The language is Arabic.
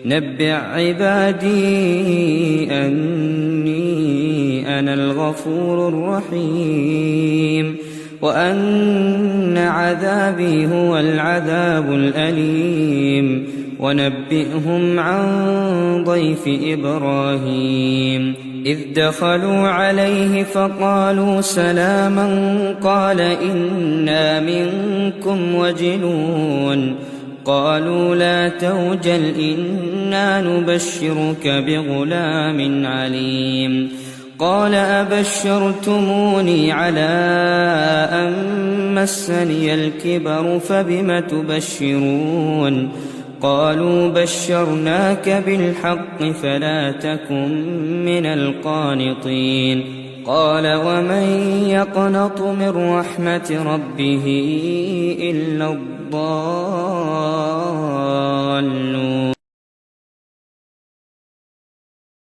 نبئ عبادي أني أنا الغفور الرحيم وأن عذابي هو العذاب الأليم ونبئهم عن ضيف إبراهيم إذ دخلوا عليه فقالوا سلاما قال إنا منكم وجلون قالوا لا توجل إنا نبشرك بغلام عليم قال أبشرتموني على أن مسني الكبر فبم تبشرون قالوا بشرناك بالحق فلا تكن من القانطين قال ومن يقنط من رحمة ربه إلا الضالون